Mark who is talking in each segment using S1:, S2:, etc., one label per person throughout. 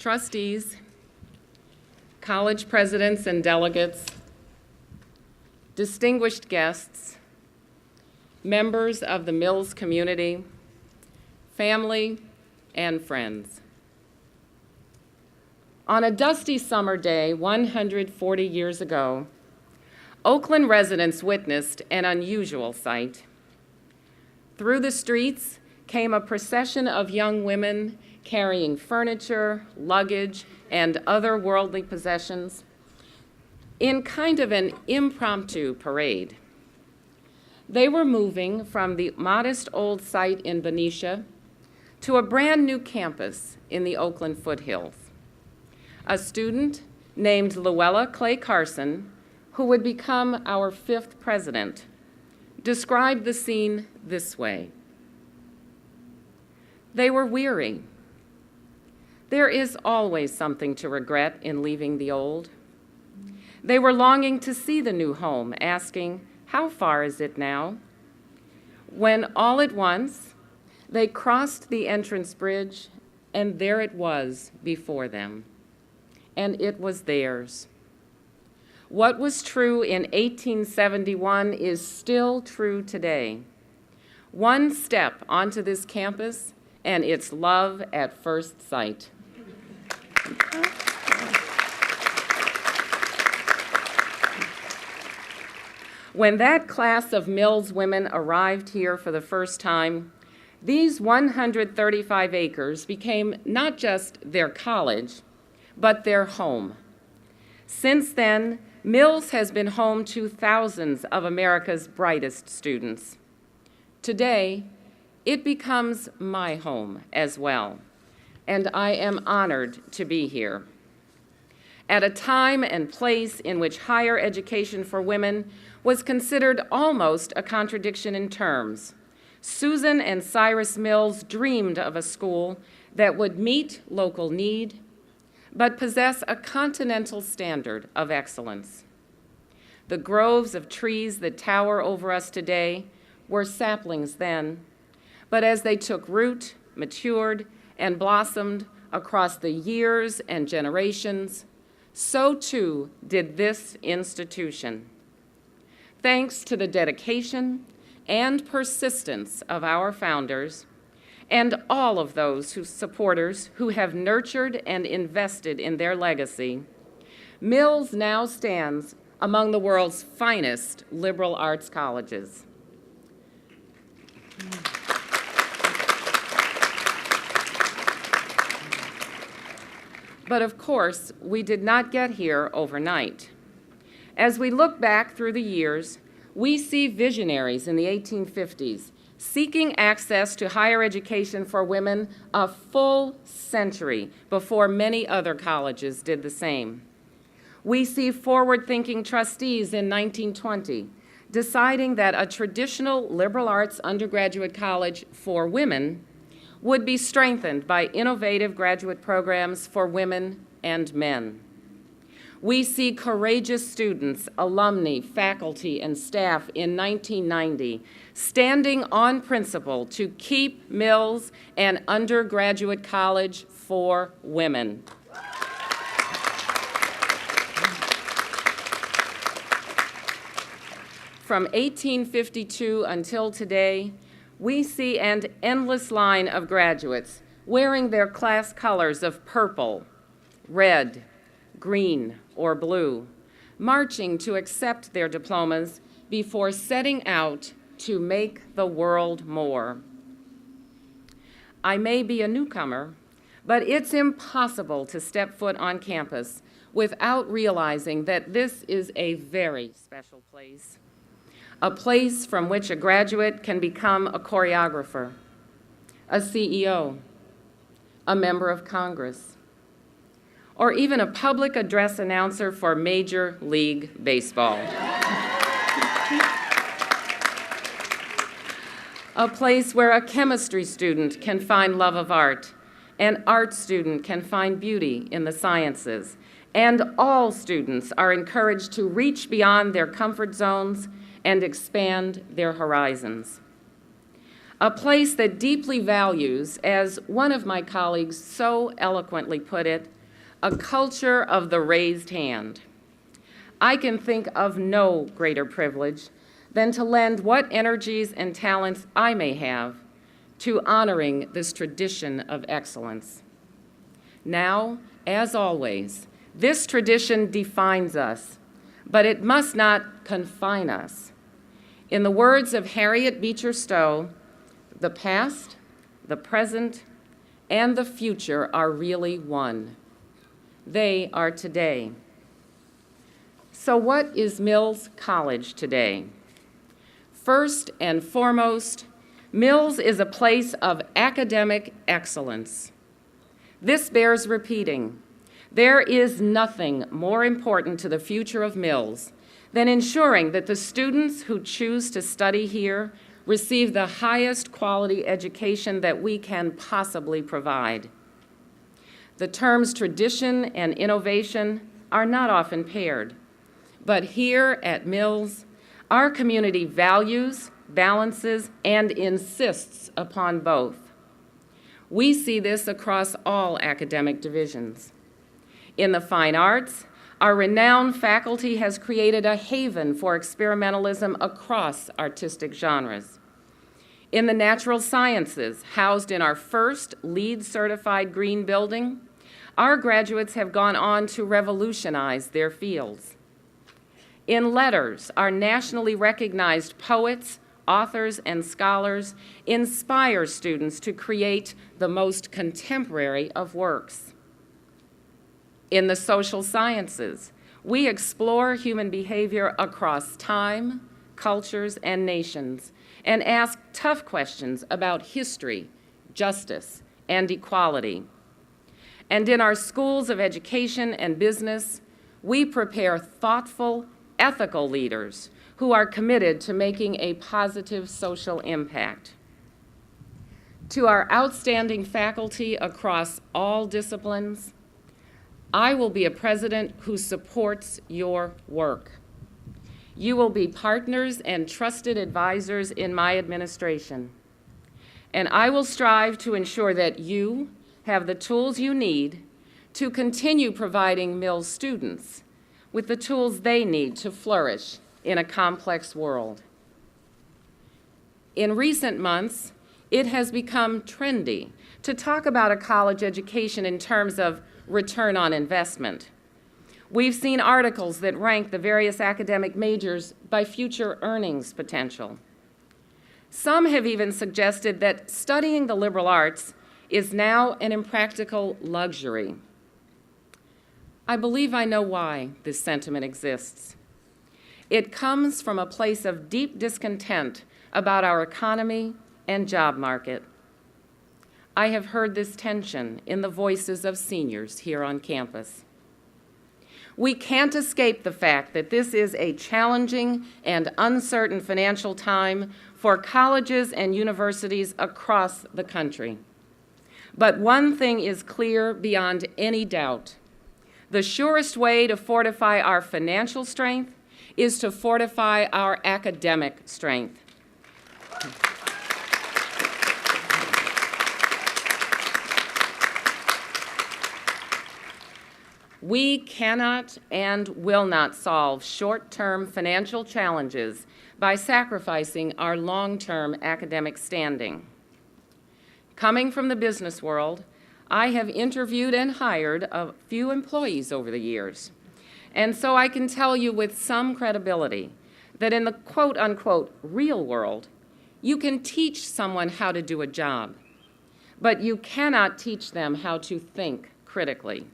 S1: trustees, college presidents and delegates, distinguished guests, members of the Mills community, family, and friends. On a dusty summer day 140 years ago, Oakland residents witnessed an unusual sight. Through the streets came a procession of young women carrying furniture, luggage, and other worldly possessions in kind of an impromptu parade. They were moving from the modest old site in Benicia to a brand new campus in the Oakland foothills. A student named Luella Clay Carson, who would become our 5th president, described the scene this way. They were weary. There is always something to regret in leaving the old. They were longing to see the new home, asking, how far is it now? When all at once, they crossed the entrance bridge, and there it was before them, and it was theirs. What was true in 1871 is still true today. One step onto this campus, and it's love at first sight. When that class of Mills women arrived here for the first time, these 135 acres became not just their college, but their home. Since then, Mills has been home to thousands of America's brightest students. Today, it becomes my home as well, and I am honored to be here. At a time and place in which higher education for women was considered almost a contradiction in terms, Susan and Cyrus Mills dreamed of a school that would meet local need, but possess a continental standard of excellence. The groves of trees that tower over us today were saplings then, but as they took root, matured, and blossomed across the years and generations, so too did this institution. Thanks to the dedication and persistence of our founders and all of those supporters who have nurtured and invested in their legacy, Mills now stands among the world's finest liberal arts colleges. But of course, we did not get here overnight. As we look back through the years, we see visionaries in the 1850s seeking access to higher education for women a full century before many other colleges did the same. We see forward-thinking trustees in 1920 deciding that a traditional liberal arts undergraduate college for women would be strengthened by innovative graduate programs for women and men. We see courageous students, alumni, faculty, and staff in 1990 standing on principle to keep Mills an undergraduate college for women. From 1852 until today, we see an endless line of graduates wearing their class colors of purple, red, green, or blue, marching to accept their diplomas before setting out to make the world more. I may be a newcomer, but it's impossible to step foot on campus without realizing that this is a very special place, a place from which a graduate can become a choreographer, a CEO, a member of Congress, or even a public address announcer for Major League Baseball. A place where a chemistry student can find love of art, an art student can find beauty in the sciences, and all students are encouraged to reach beyond their comfort zones and expand their horizons. a place that deeply values, as one of my colleagues so eloquently put it, a culture of the raised hand. I can think of no greater privilege than to lend what energies and talents I may have to honoring this tradition of excellence. Now, as always, this tradition defines us, but it must not confine us. In the words of Harriet Beecher Stowe, the past, the present, and the future are really one. They are today. So what is Mills College today? First and foremost, Mills is a place of academic excellence. This bears repeating. There is nothing more important to the future of Mills than ensuring that the students who choose to study here receive the highest quality education that we can possibly provide. The terms tradition and innovation are not often paired, but here at Mills, our community values, balances, and insists upon both. We see this across all academic divisions. In the fine arts, our renowned faculty has created a haven for experimentalism across artistic genres. In the natural sciences, housed in our first LEED-certified green building, our graduates have gone on to revolutionize their fields. In letters, our nationally recognized poets, authors, and scholars inspire students to create the most contemporary of works. In the social sciences, we explore human behavior across time, cultures, and nations, and ask tough questions about history, justice, and equality. And in our schools of education and business, we prepare thoughtful, ethical leaders who are committed to making a positive social impact. To our outstanding faculty across all disciplines, I will be a president who supports your work. You will be partners and trusted advisors in my administration. And I will strive to ensure that you have the tools you need to continue providing Mills students with the tools they need to flourish in a complex world. In recent months, it has become trendy to talk about a college education in terms of return on investment. We've seen articles that rank the various academic majors by future earnings potential. Some have even suggested that studying the liberal arts is now an impractical luxury. I believe I know why this sentiment exists. It comes from a place of deep discontent about our economy and job market. I have heard this tension in the voices of seniors here on campus. We can't escape the fact that this is a challenging and uncertain financial time for colleges and universities across the country. But one thing is clear beyond any doubt. The surest way to fortify our financial strength is to fortify our academic strength. We cannot and will not solve short-term financial challenges by sacrificing our long-term academic standing. Coming from the business world, I have interviewed and hired a few employees over the years. And so I can tell you with some credibility that in the quote-unquote real world, you can teach someone how to do a job, but you cannot teach them how to think critically.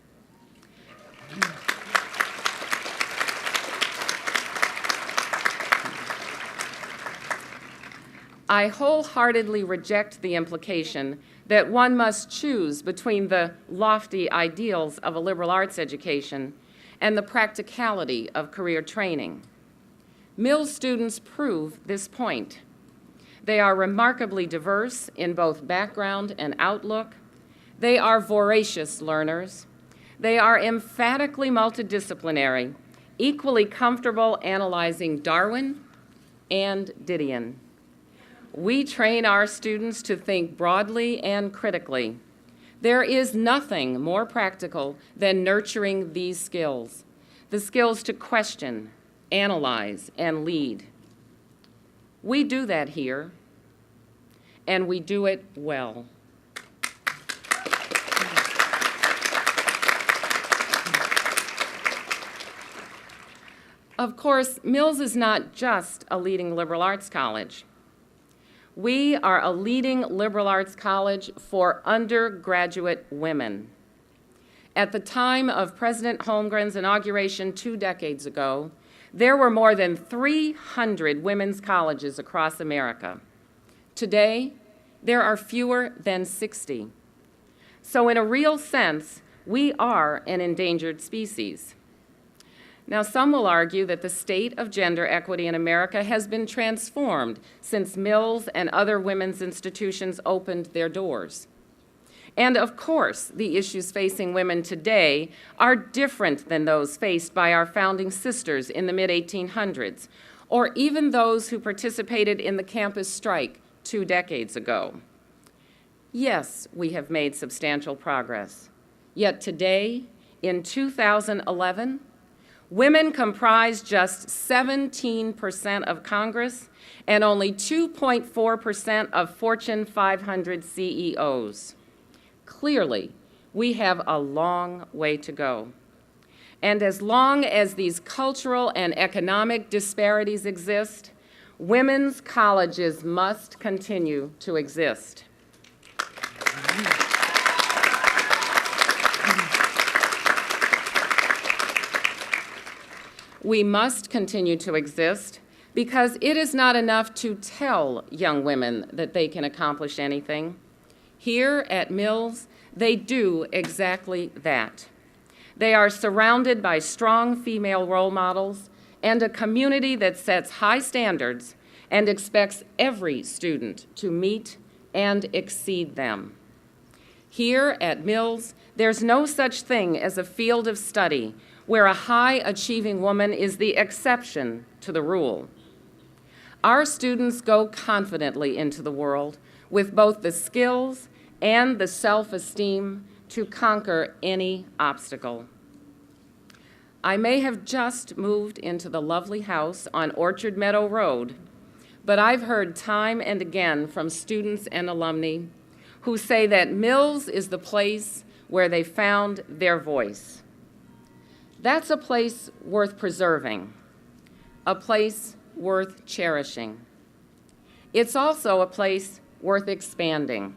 S1: I wholeheartedly reject the implication that one must choose between the lofty ideals of a liberal arts education and the practicality of career training. Mills students prove this point. They are remarkably diverse in both background and outlook. They are voracious learners. They are emphatically multidisciplinary, equally comfortable analyzing Darwin and Didion. We train our students to think broadly and critically. There is nothing more practical than nurturing these skills, the skills to question, analyze, and lead. We do that here, and we do it well. Of course, Mills is not just a leading liberal arts college. We are a leading liberal arts college for undergraduate women. At the time of President Holmgren's inauguration 2 decades ago, there were more than 300 women's colleges across America. Today, there are fewer than 60. So in a real sense, we are an endangered species. Now, some will argue that the state of gender equity in America has been transformed since Mills and other women's institutions opened their doors. And of course, the issues facing women today are different than those faced by our founding sisters in the mid-1800s, or even those who participated in the campus strike 2 decades ago. Yes, we have made substantial progress. Yet today, in 2011, women comprise just 17% of Congress and only 2.4% of Fortune 500 CEOs. Clearly, we have a long way to go. And as long as these cultural and economic disparities exist, women's colleges must continue to exist. We must continue to exist because it is not enough to tell young women that they can accomplish anything. Here at Mills, they do exactly that. They are surrounded by strong female role models and a community that sets high standards and expects every student to meet and exceed them. Here at Mills, there's no such thing as a field of study where a high-achieving woman is the exception to the rule. Our students go confidently into the world with both the skills and the self-esteem to conquer any obstacle. I may have just moved into the lovely house on Orchard Meadow Road, but I've heard time and again from students and alumni who say that Mills is the place where they found their voice. That's a place worth preserving, a place worth cherishing. It's also a place worth expanding.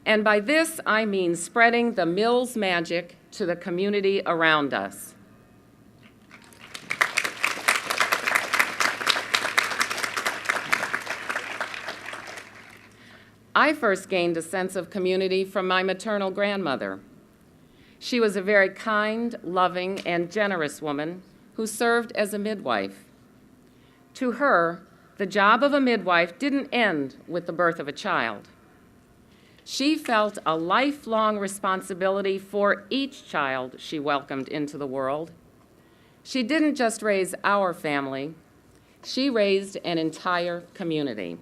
S1: And by this, I mean spreading the Mills magic to the community around us. I first gained a sense of community from my maternal grandmother. She was a very kind, loving, and generous woman who served as a midwife. To her, the job of a midwife didn't end with the birth of a child. She felt a lifelong responsibility for each child she welcomed into the world. She didn't just raise our family, she raised an entire community.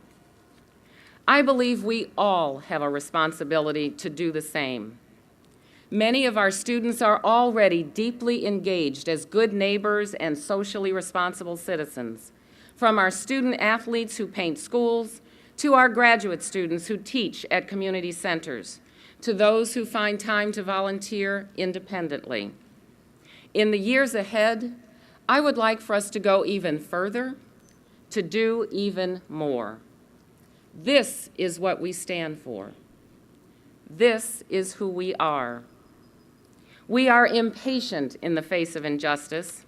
S1: I believe we all have a responsibility to do the same. Many of our students are already deeply engaged as good neighbors and socially responsible citizens, from our student athletes who paint schools, to our graduate students who teach at community centers, to those who find time to volunteer independently. In the years ahead, I would like for us to go even further, to do even more. This is what we stand for. This is who we are. We are impatient in the face of injustice.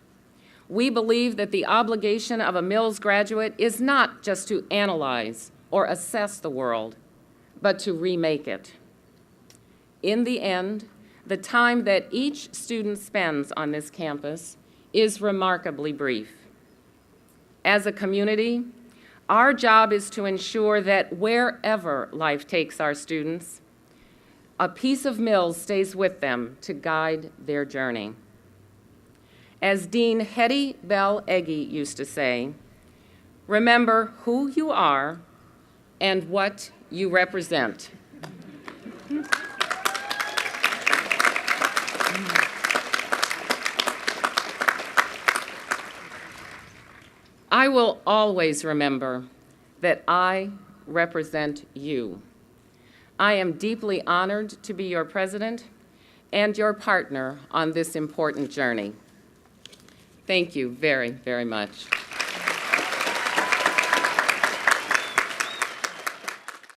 S1: We believe that the obligation of a Mills graduate is not just to analyze or assess the world, but to remake it. In the end, the time that each student spends on this campus is remarkably brief. As a community, our job is to ensure that wherever life takes our students, a piece of Mills stays with them to guide their journey. As Dean Hetty Bell Eggy used to say, remember who you are, and what you represent. I will always remember that I represent you. I am deeply honored to be your president and your partner on this important journey. Thank you very, very much.